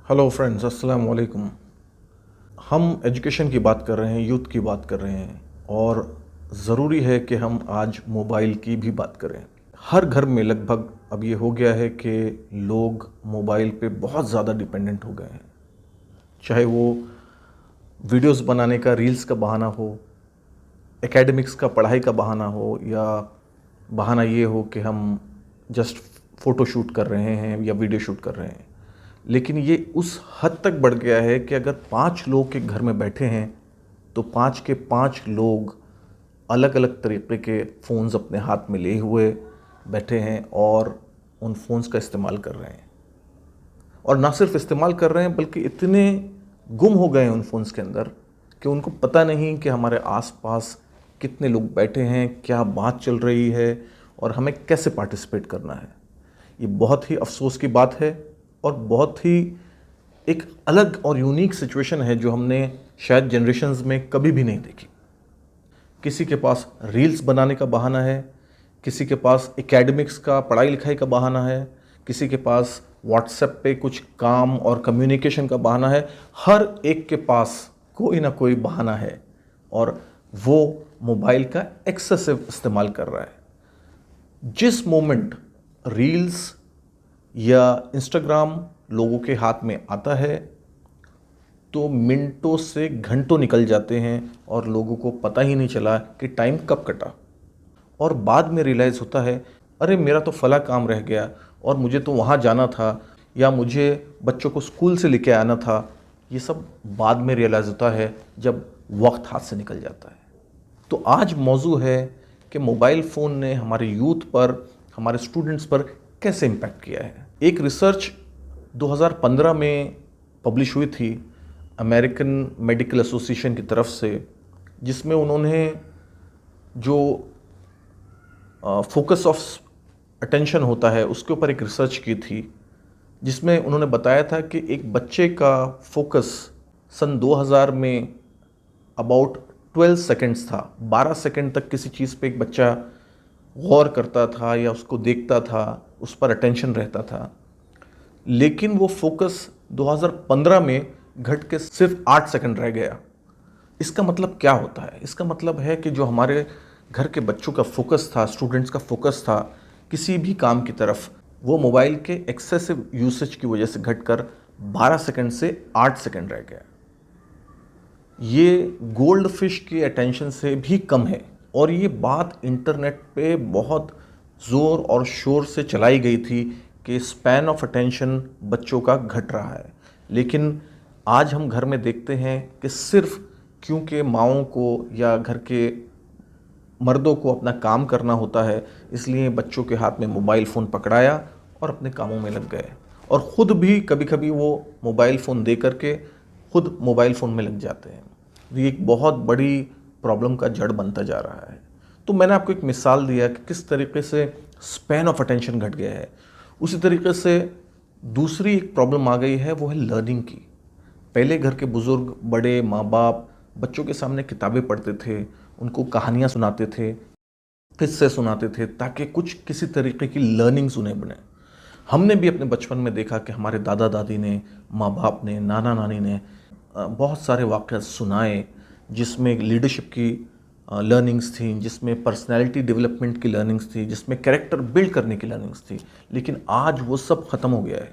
Hello friends, अस्सलाम वालेकुम। हम एजुकेशन की बात कर रहे हैं, यूथ की बात कर रहे हैं और ज़रूरी है कि हम आज मोबाइल की भी बात करें। हर घर में लगभग अब ये हो गया है कि लोग मोबाइल पे बहुत ज़्यादा डिपेंडेंट हो गए हैं। चाहे वो वीडियोस बनाने का, रील्स का बहाना हो, एकेडमिक्स का, पढ़ाई का बहाना हो, या बहाना ये हो कि हम जस्ट फ़ोटो शूट कर रहे हैं या वीडियो शूट कर रहे हैं। लेकिन ये उस हद तक बढ़ गया है कि अगर 5 लोग एक घर में बैठे हैं तो 5 के 5 लोग अलग अलग तरीके के फ़ोन्स अपने हाथ में लिए हुए बैठे हैं और उन फ़ोन्स का इस्तेमाल कर रहे हैं। और ना सिर्फ इस्तेमाल कर रहे हैं बल्कि इतने गुम हो गए हैं उन फ़ोन्स के अंदर कि उनको पता नहीं कि हमारे आसपास कितने लोग बैठे हैं, क्या बात चल रही है और हमें कैसे पार्टिसिपेट करना है। ये बहुत ही अफसोस की बात है और बहुत ही एक अलग और यूनिक सिचुएशन है जो हमने शायद जनरेशन्स में कभी भी नहीं देखी। किसी के पास रील्स बनाने का बहाना है, किसी के पास एकेडमिक्स का, पढ़ाई लिखाई का बहाना है, किसी के पास व्हाट्सएप पे कुछ काम और कम्युनिकेशन का बहाना है। हर एक के पास कोई ना कोई बहाना है और वो मोबाइल का एक्सेसिव इस्तेमाल कर रहा है। जिस मोमेंट रील्स या इंस्टाग्राम लोगों के हाथ में आता है तो मिनटों से घंटों निकल जाते हैं और लोगों को पता ही नहीं चला कि टाइम कब कटा। और बाद में रियलाइज़ होता है, अरे मेरा तो फला काम रह गया और मुझे तो वहाँ जाना था या मुझे बच्चों को स्कूल से लेके आना था। ये सब बाद में रियलाइज़ होता है जब वक्त हाथ से निकल जाता है। तो आज मौजू है कि मोबाइल फ़ोन ने हमारे यूथ पर, हमारे स्टूडेंट्स पर कैसे इम्पैक्ट किया है। एक रिसर्च 2015 में पब्लिश हुई थी अमेरिकन मेडिकल एसोसिएशन की तरफ से, जिसमें उन्होंने जो फोकस ऑफ अटेंशन होता है उसके ऊपर एक रिसर्च की थी, जिसमें उन्होंने बताया था कि एक बच्चे का फोकस सन 2000 में अबाउट 12 सेकंड्स था। 12 सेकंड तक किसी चीज़ पे एक बच्चा गौर करता था या उसको देखता था, उस पर अटेंशन रहता था। लेकिन वो फोकस 2015 में घट के सिर्फ 8 सेकंड रह गया। इसका मतलब क्या होता है? इसका मतलब है कि जो हमारे घर के बच्चों का फोकस था, स्टूडेंट्स का फोकस था किसी भी काम की तरफ, वो मोबाइल के एक्सेसिव यूसेज की वजह से घटकर 12 सेकंड से 8 सेकंड रह गया। ये गोल्ड फिश की अटेंशन से भी कम है और ये बात इंटरनेट पे बहुत ज़ोर और शोर से चलाई गई थी कि स्पैन ऑफ अटेंशन बच्चों का घट रहा है। लेकिन आज हम घर में देखते हैं कि सिर्फ क्योंकि माँओं को या घर के मर्दों को अपना काम करना होता है, इसलिए बच्चों के हाथ में मोबाइल फ़ोन पकड़ाया और अपने कामों में लग गए और ख़ुद भी कभी कभी वो मोबाइल फ़ोन दे करके खुद मोबाइल फ़ोन में लग जाते हैं। ये एक बहुत बड़ी प्रॉब्लम का जड़ बनता जा रहा है। तो मैंने आपको एक मिसाल दिया कि किस तरीके से स्पैन ऑफ अटेंशन घट गया है। उसी तरीके से दूसरी एक प्रॉब्लम आ गई है, वो है लर्निंग की। पहले घर के बुज़ुर्ग, बड़े, माँ बाप बच्चों के सामने किताबें पढ़ते थे, उनको कहानियाँ सुनाते थे, किस्से सुनाते थे ताकि कुछ किसी तरीके की लर्निंग्स उन्हें बने। हमने भी अपने बचपन में देखा कि हमारे दादा दादी ने, माँ बाप ने, नाना नानी ने बहुत सारे वाक़या सुनाए जिसमें लीडरशिप की लर्निंग्स थी, जिसमें पर्सनैलिटी डेवलपमेंट की लर्निंग्स थी, जिसमें कैरेक्टर बिल्ड करने की लर्निंग्स थी। लेकिन आज वो सब ख़त्म हो गया है।